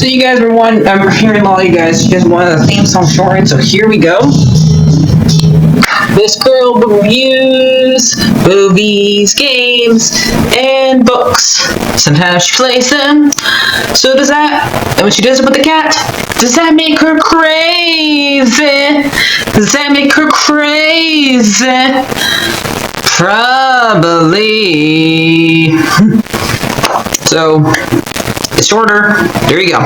So you guys were I'm hearing a lot of you guys just wanted a theme song short, so here we go. This girl reviews movies, games, and books. Sometimes she plays them. So does that, and when she does it with the cat, does that make her crazy? Does that make her crazy? Probably. So, it's shorter. There you go.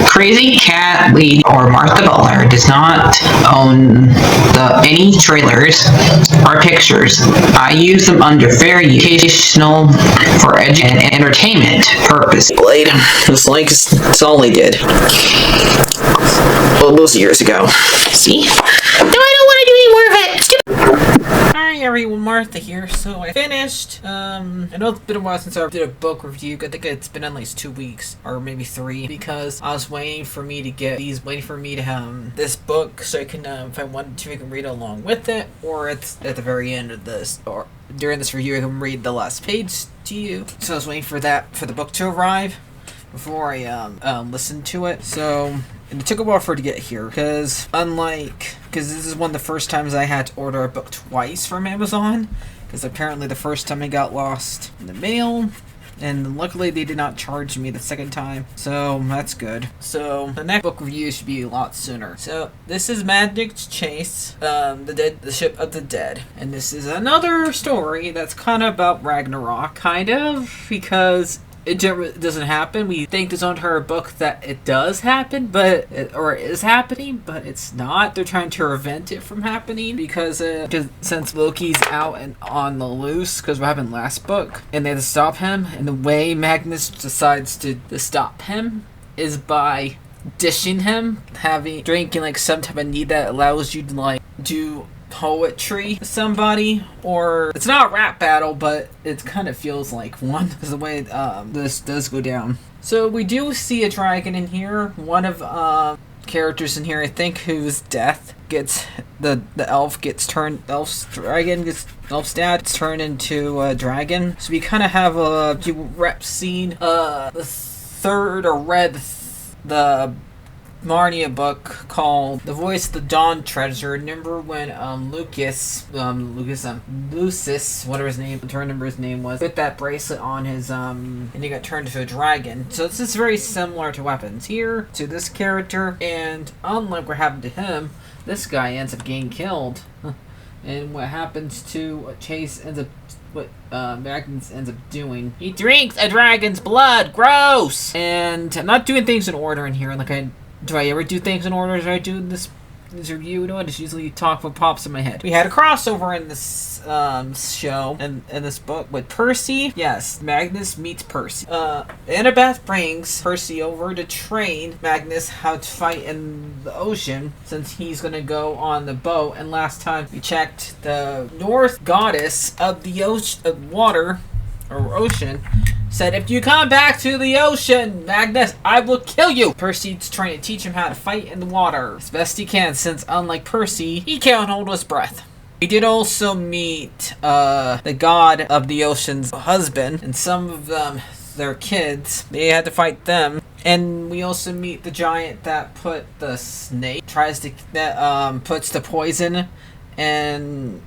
CrazyCatLady or Martha Butler does not own any trailers or pictures. I use them under fair educational for and entertainment purpose. Blade. It's like it's all they did. Well, those years ago. See? No, I don't want to do any more of it. Hi everyone, Martha here. So I finished, I know it's been a while since I did a book review. I think it's been at least 2 weeks, or maybe 3, because I was waiting for me to have this book, so I can, if I wanted to, I can read along with it, or it's at the very end of this, or during this review, I can read the last page to you. So I was waiting for the book to arrive before I, listened to it. So, and it took a while for it to get here, because this is one of the first times I had to order a book twice from Amazon, because apparently the first time it got lost in the mail, and luckily they did not charge me the second time, so that's good. So the next book review should be a lot sooner. So this is Magic's Chase, the Ship of the Dead, and this is another story that's kind of about Ragnarok, kind of, because it doesn't happen. We think there's on her book that it does happen, or it is happening, but it's not. They're trying to prevent it from happening because since Loki's out and on the loose, because what happened last book, and they had to stop him, and the way Magnus decides to stop him is by dishing him, drinking like some type of need that allows you to like do poetry to somebody, or it's not a rap battle, but it kind of feels like one because the way this does go down. So we do see a dragon in here. One of characters in here, I think, whose death gets the elf's dad gets turned into a dragon. So we kind of have seen the third or read the Narnia book called The Voice of the Dawn Treasure. Remember when Lucis, whatever his name was, put that bracelet on his and he got turned into a dragon. So this is very similar to weapons here to this character, and unlike what happened to him, this guy ends up getting killed. And what happens to Chase ends up, what Magnus ends up doing, he drinks a dragon's blood. Gross! And I'm not doing things in order in here. Do I ever do things in order as I do in this review? No, I just usually talk what pops in my head. We had a crossover in this show, and in this book, with Percy. Yes, Magnus meets Percy. Annabeth brings Percy over to train Magnus how to fight in the ocean, since he's gonna go on the boat. And last time we checked, the North goddess of the ocean, said, if you come back to the ocean, Magnus, I will kill you. Percy's trying to teach him how to fight in the water as best he can, since unlike Percy, he can't hold his breath. We did also meet the god of the ocean's husband, and some of them, their kids. They had to fight them. And we also meet the giant that put the snake, puts the poison in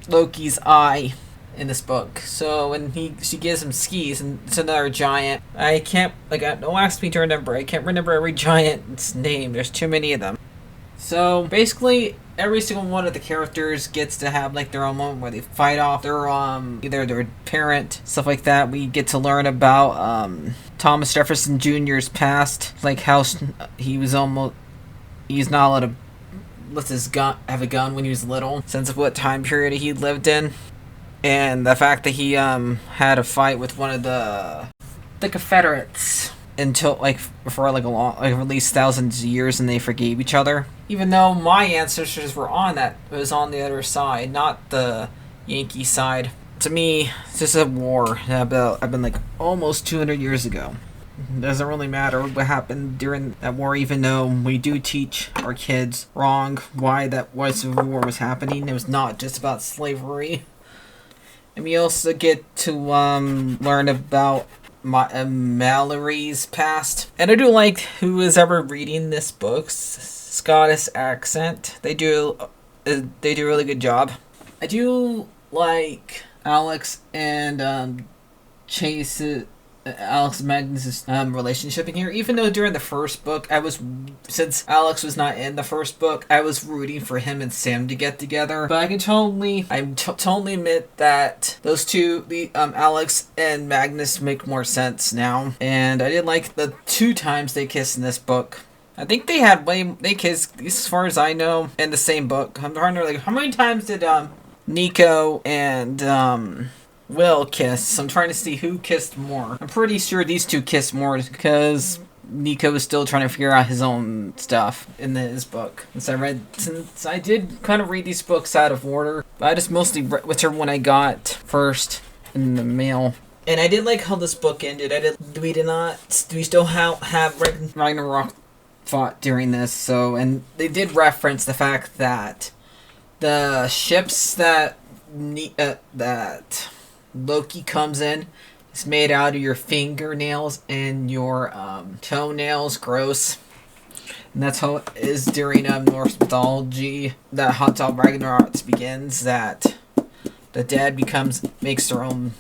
Loki's eye in this book. So when she gives him skis, and it's another giant. Don't ask me to remember. I can't remember every giant's name. There's too many of them. So basically, every single one of the characters gets to have their own moment where they fight off their either their parent, stuff like that. We get to learn about Thomas Jefferson Jr.'s past, like how he's not allowed to have a gun when he was little, since of what time period he lived in. And the fact that he had a fight with one of the Confederates until for at least thousands of years, and they forgave each other. Even though my ancestors were on the other side, not the Yankee side. To me, it's just a war that I've been almost 200 years ago. It doesn't really matter what happened during that war, even though we do teach our kids why Civil War was happening. It was not just about slavery. And we also get to learn about Mallory's past. And I do like who is ever reading this book. Scottish accent. They do a really good job. I do like Alex and Chase. Alex and Magnus' relationship in here. Even though during the first book, since Alex was not in the first book, I was rooting for him and Sam to get together. But I can totally admit that those two, Alex and Magnus, make more sense now. And I did like the 2 times they kissed in this book. I think they kissed, as far as I know, in the same book. I'm trying to how many times did Nico and Will kiss? I'm trying to see who kissed more. I'm pretty sure these 2 kissed more because Nico was still trying to figure out his own stuff in his book. Since I did kind of read these books out of order, but I just mostly read whichever one I got first in the mail. And I did like how this book ended. We still have Ragnarok fought during this. So, and they did reference the fact that the ships that Loki comes in, it's made out of your fingernails and your toenails. Gross. And that's how it is during Norse mythology. That Hot Top Ragnarok begins. That the dead makes their own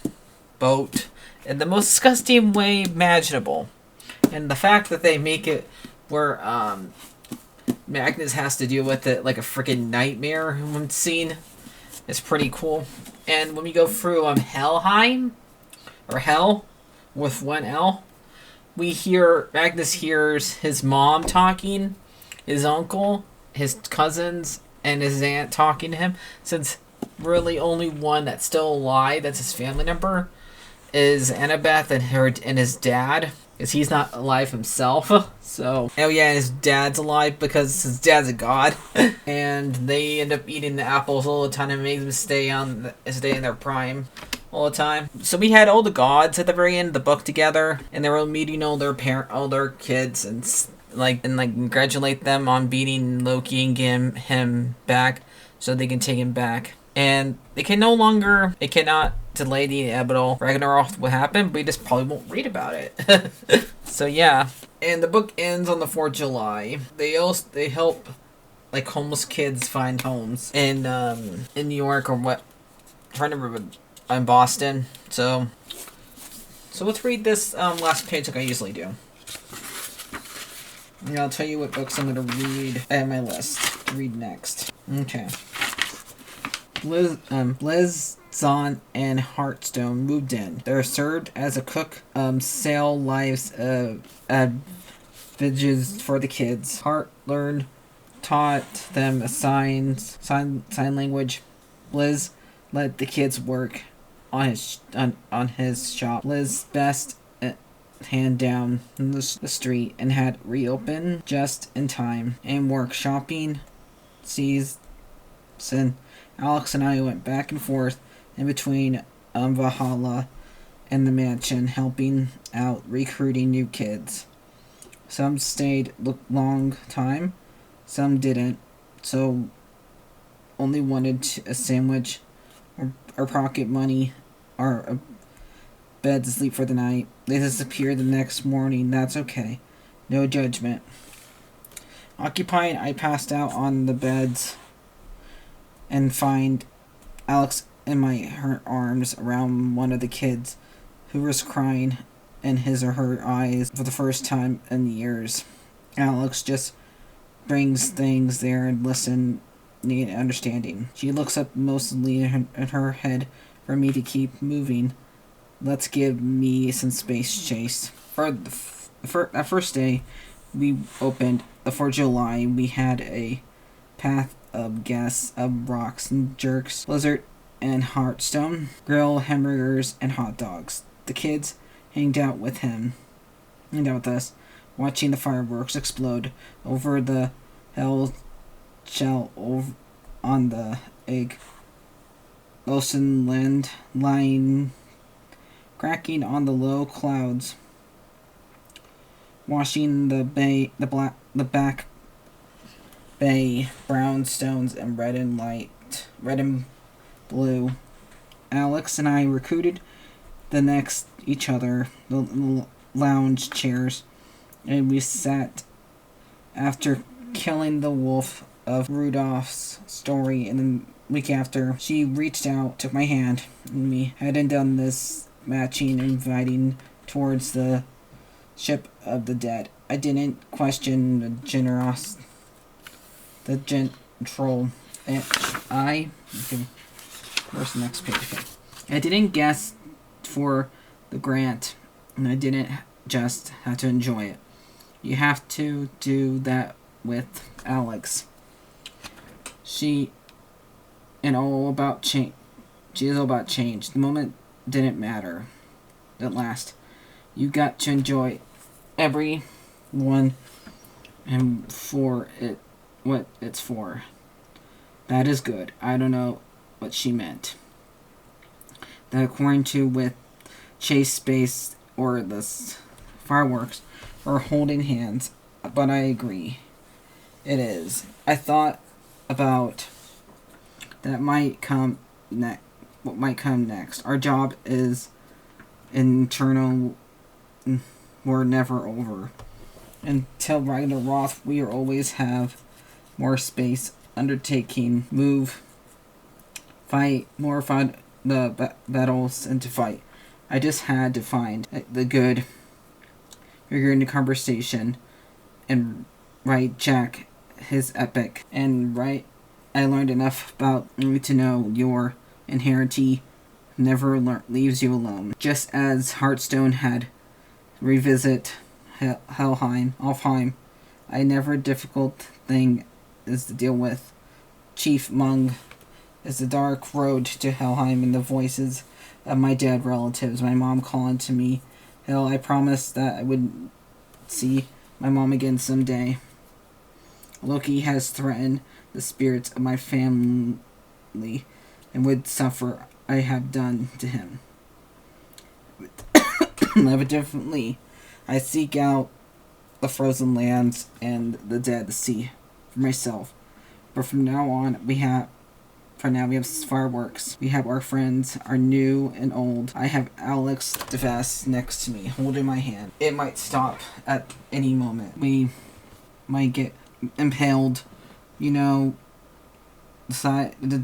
boat in the most disgusting way imaginable. And the fact that they make it where Magnus has to deal with it like a freaking nightmare scene is pretty cool. And when we go through Helheim, or Hell, with 1 L, Magnus hears his mom talking, his uncle, his cousins, and his aunt talking to him. Since really only one that's still alive, that's his family member, is Annabeth and his dad, because he's not alive himself. So, oh yeah, his dad's alive because his dad's a god. And they end up eating the apples all the time and make them stay in their prime all the time. So we had all the gods at the very end of the book together, and they were meeting all their kids and congratulate them on beating Loki and getting him back so they can take him back. And it cannot delay the inevitable. Ragnarok will happen, but we just probably won't read about it. So yeah. And the book ends on the 4th of July. They help homeless kids find homes in New York, or what? I'm trying to remember, in Boston. So let's read this last page like I usually do. And I'll tell you what books I'm going to read at my list to read next. Okay. Liz, Zahn, and Hearthstone moved in. They're served as a cook. Sale lives advantages for the kids. Hart taught them sign language. Liz let the kids work on his shop. Liz best hand down the street and had reopened just in time. And work shopping season. Alex and I went back and forth in between Valhalla and the mansion, helping out recruiting new kids. Some stayed long time, some didn't. So only wanted a sandwich or pocket money or a bed to sleep for the night. They disappeared the next morning. That's okay. No judgment. Occupied, I passed out on the beds and find Alex in her arms around one of the kids who was crying in his or her eyes for the first time in years. Alex just brings things there and listen, need understanding. She looks up mostly in her head for me to keep moving. Let's give me some space, Chase. For that first day we opened, the 4th of July, we had a path of guests of rocks and jerks, blizzard and Hearthstone, grill, hamburgers, and hot dogs. The kids hanged out with us, watching the fireworks explode over the hell shell on the egg. Ocean land lying cracking on the low clouds, washing the back bay, brown stones and red and blue. Alex and I recruited the next each other, the lounge chairs, and we sat after killing the wolf of Rudolph's story, and then week after, she reached out, took my hand, and we hadn't done this matching, inviting towards the ship of the dead. I didn't question the troll. Where's the next page? Okay. I didn't guess for the grant, and I didn't just have to enjoy it. You have to do that with Alex. She is all about change. The moment didn't matter. At last, you got to enjoy every one and for it what it's for. That is good. I don't know what she meant. That according to with chase space or the fireworks or holding hands, but I agree. It is. I thought about that might come what might come next. Our job is internal. We're never over. Until Ragnarok, we always have more space, undertaking, move, fight, more fun, the battles, and to fight. I just had to find the good figure in the conversation and write Jack his epic. And I learned enough about you to know your inherently never leaves you alone. Just as Hearthstone had revisit Alfheim, I never difficult thing is to deal with. Chief Mung is the dark road to Helheim and the voices of my dead relatives. My mom calling to me. Hell, I promised that I would see my mom again someday. Loki has threatened the spirits of my family and would suffer I have done to him. Evidently, I seek out the frozen lands and the dead sea for myself. But from now on, we have fireworks. We have our friends, our new and old. I have Alex DeVess next to me, holding my hand. It might stop at any moment. We might get impaled, the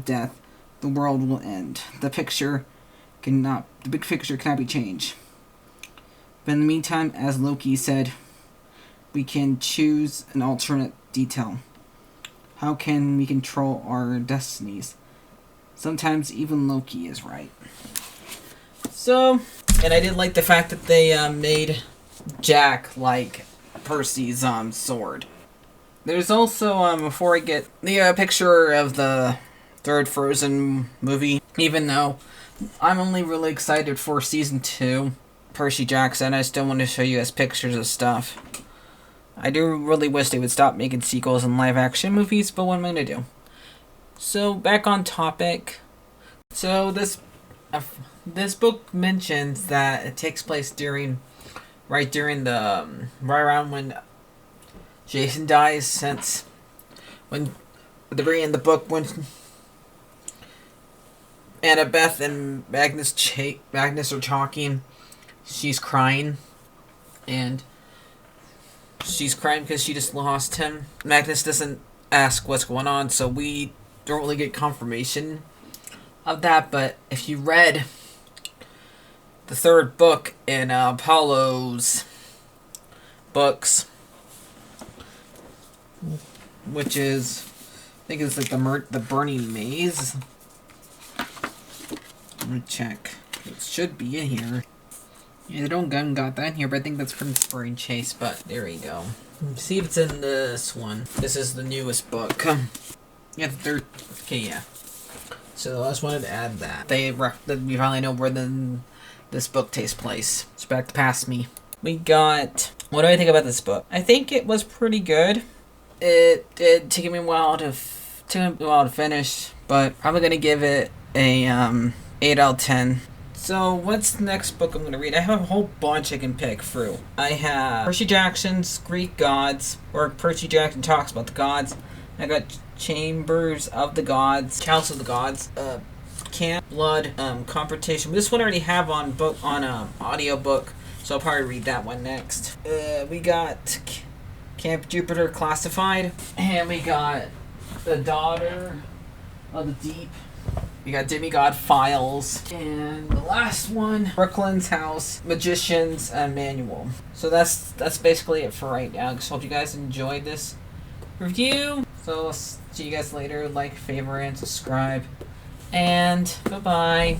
death. The world will end. The big picture cannot be changed. But in the meantime, as Loki said, we can choose an alternate detail. How can we control our destinies? Sometimes even Loki is right. So, and I did like the fact that they made Jack like Percy's sword. There's also, before I get the picture of the third Frozen movie, even though I'm only really excited for season 2, Percy Jackson, I still want to show you as pictures of stuff. I do really wish they would stop making sequels and live action movies, but what am I going to do? So, back on topic. So, this book mentions that it takes place right around when Jason dies, since when at the very end of the book, when Annabeth and Magnus are talking, she's crying, and she's crying because she just lost him. Magnus doesn't ask what's going on, so we don't really get confirmation of that, but if you read the third book in Apollo's books, which is, I think it's like the Burning Maze. Let me check. It should be in here. Yeah, they don't got that in here, but I think that's from Spring Chase, but there you go. See if it's in this one. This is the newest book. Yeah, the third. Okay, yeah. So I just wanted to add that. We finally know where this book takes place. So back to Past Me. We got... What do I think about this book? I think it was pretty good. It did take me a while to finish, but probably gonna give it a 8 out of 10. So what's the next book I'm gonna read? I have a whole bunch I can pick through. I have Percy Jackson's Greek Gods, where Percy Jackson talks about the gods. I got Chambers of the Gods, Council of the Gods, Camp Blood Confrontation. This one I already have on audiobook, so I'll probably read that one next. We got Camp Jupiter Classified, and we got The Daughter of the Deep. We got Demigod Files, and the last one, Brooklyn's House Magician's Manual. So that's basically it for right now. Just hope you guys enjoyed this review. So I'll see you guys later. Like, favorite, and subscribe. And goodbye.